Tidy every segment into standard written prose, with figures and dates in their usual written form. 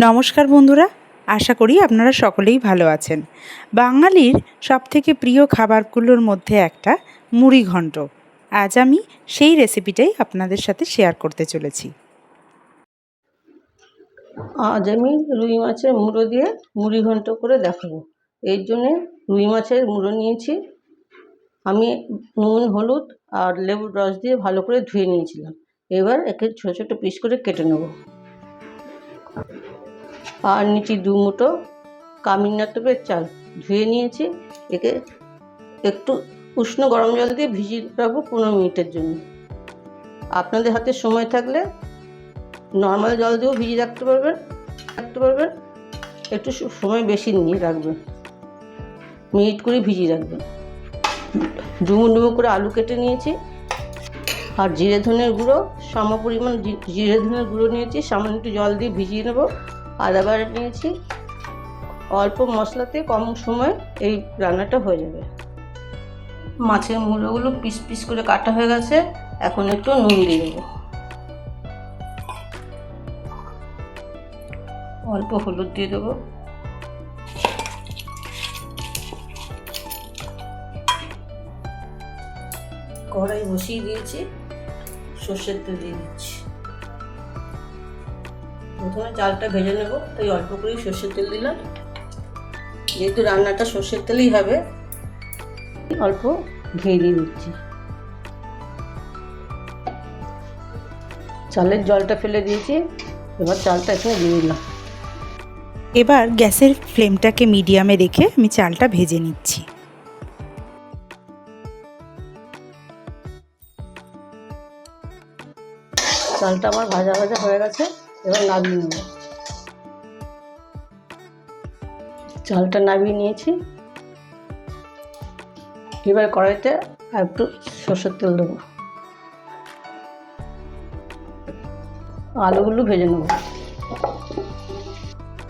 নমস্কার বন্ধুরা, আশা করি আপনারা সকলেই ভালো আছেন। বাঙালির সবথেকে প্রিয় খাবারগুলোর মধ্যে একটা মুড়ি ঘন্ট। আজ আমি সেই রেসিপিটাই আপনাদের সাথে শেয়ার করতে চলেছি। আজ আমি রুই মাছের মুড়ো দিয়ে মুড়ি ঘন্ট করে দেখাবো। এর জন্যে রুই মাছের মুড়ো নিয়েছি। আমি নুন, হলুদ আর লেবুর রস দিয়ে ভালো করে ধুয়ে নিয়েছিলাম। এবার একে ছোটো ছোটো পিস করে কেটে নেব। আর নিচে 2 মুঠো কামিনা টুপের চাল ধুয়ে নিয়েছি। একে একটু উষ্ণ গরম জল দিয়ে ভিজিয়ে রাখবো 15 মিনিটের জন্য। আপনাদের হাতে সময় থাকলে নর্মাল জল দিয়েও ভিজিয়ে রাখতে পারবেন। একটু সময় বেশি নিয়ে রাখবেন, মিনিট করে ভিজিয়ে রাখবেন। ডুমো ডুমো করে আলু কেটে নিয়েছি। আর জিরে ধনের গুঁড়ো সম পরিমাণ জিরে ধনের গুঁড়ো নিয়েছি, সামান্য একটু জল দিয়ে ভিজিয়ে নেব। আদা বাটা নিয়েছি। অল্প মশলাতে কম সময় এই রান্নাটা হয়ে যাবে। মাছের মুড়োগুলো পিস পিস করে কাটা হয়ে গেছে। এখন একটু নুন দিয়ে দেবো, অল্প হলুদ দিয়ে দেবো, কড়াই বসিয়ে দিয়েছি, সর্ষের তেল দিয়ে দিচ্ছি। প্রথমে চালটা ভেজে নেব, তাই অল্প করেই সর্ষের তেল দিলাম। যেহেতু রান্নাটা সর্ষের তেলেই হবে, অল্প ঘি দিয়ে দিচ্ছি। চালের জলটা ফেলে দিয়েছি, এবার চালটা এখানে দিয়ে দিলাম। এবার গ্যাসের ফ্লেমটাকে মিডিয়ামে রেখে আমি চালটা ভেজে নিচ্ছি। চালটা আমার ভাজা ভাজা হয়ে গেছে, এবার নামিয়ে নেব। চালটা নামিয়ে নিয়েছি। এবার কড়াইতে আর একটু সর্ষের তেল দেবো, আলুগুলো ভেজে নেব।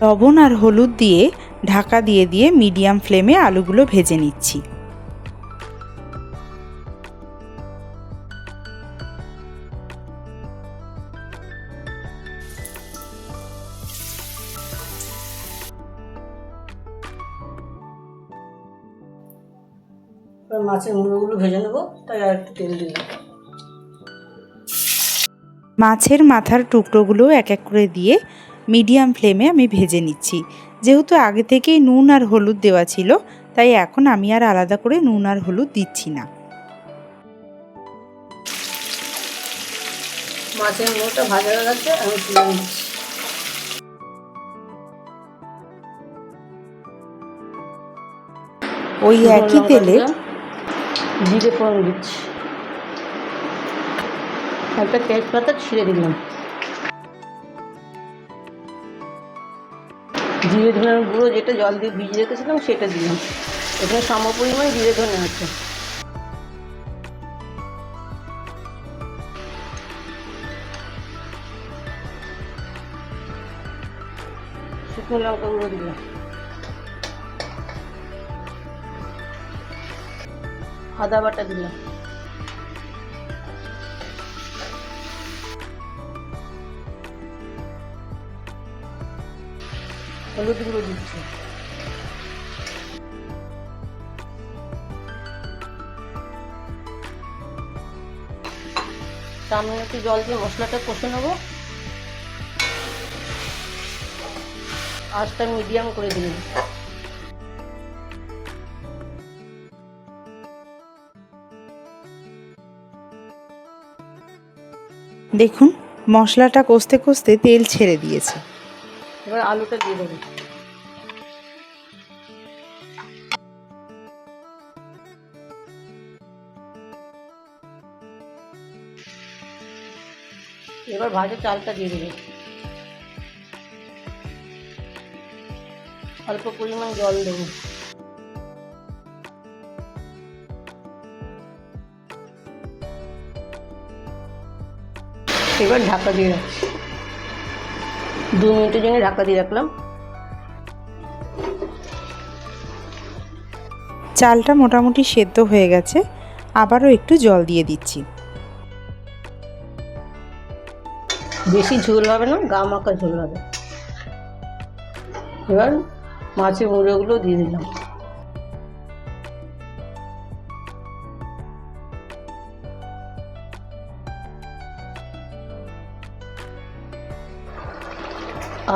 লবণ আর হলুদ দিয়ে ঢাকা দিয়ে দিয়ে মিডিয়াম ফ্লেমে আলুগুলো ভেজে নিচ্ছি। মাছের মুড়োগুলো ভেজে নেব, তাই আর একটু তেল দিলাম। মাছের মাথার টুকরোগুলো এক এক করে দিয়ে মিডিয়াম ফ্লেমে আমি ভেজে নিচ্ছি। যেহেতু আগে থেকেই নুন আর হলুদ দেওয়া ছিল, তাই এখন আমি আর আলাদা করে নুন আর হলুদ দিচ্ছি না। মাছের মুড়োটা ভাজা হয়ে গেছে, আমি তুলে নিচ্ছি। ওই একই তেলে জিরে ফোড়ন দিচ্ছি, একটা তেজপাতা ছিঁড়ে দিলাম। জিরে ধনের গুঁড়ো যেটা জল দিয়ে ভিজিয়ে রেখেছিলাম সেটা দিলাম। এখানে সম পরিমাণ জিরে ধনে আছে। শুকনো লঙ্কা গুঁড়ো দিলাম, আদা বাটা দিলাম, হলুদ গুঁড়ো দিচ্ছি, সামনে একটু জল দিয়ে মশলাটা কষে নেবো। আঁচটা মিডিয়াম করে দিলাম। দেখুন মশলাটা কষতে কষতে তেল ছেড়ে দিয়েছে। এবার আলুটা দিয়ে দেবো। এবার ভাজা চালটা দিয়ে দেবো, অল্প পরিমাণ জল দেবো। এবার ঢাকা দিয়ে রাখছি, 2 মিনিটের জন্য ঢাকা দিয়ে রাখলাম। চালটা মোটামুটি সেদ্ধ হয়ে গেছে, আবারও একটু জল দিয়ে দিচ্ছি। বেশি ঝোল হবে না, গা মাখা ঝোল হবে। এবার মাছের মুড়োগুলো দিয়ে দিলাম।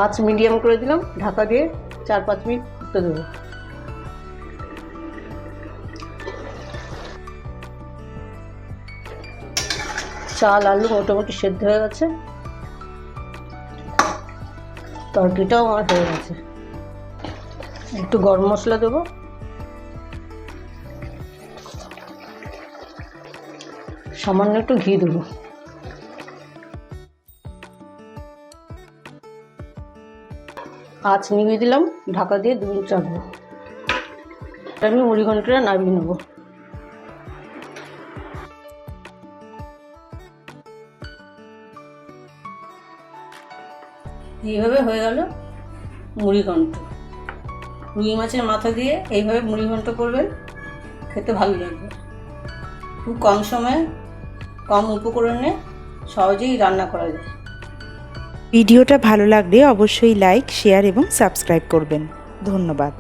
আঁচ মিডিয়াম করে দিলাম, ঢাকা দিয়ে 4-5 মিনিট ফুটতে দেবো। চাল আলু মোটামুটি সেদ্ধ হয়ে গেছে, তরকারিটাও আমার হয়ে গেছে। একটু গরম মশলা দেবো, সামান্য একটু ঘি দেবো। আঁচ নিভিয়ে দিলাম, ঢাকা দিয়ে 2 মিনিট রাখবো। আমি মুড়ি ঘন্টটা নামিয়ে নেবো। এইভাবে হয়ে গেল মুড়ি ঘন্ট। রুই মাছের মাথা দিয়ে এইভাবে মুড়ি ঘন্ট করবেন, খেতে ভালো লাগবে। খুব কম সময়ে কম উপকরণে সহজেই রান্না করা যায়। ভিডিওটা ভালো লাগলে অবশ্যই লাইক, শেয়ার এবং সাবস্ক্রাইব করবেন। ধন্যবাদ।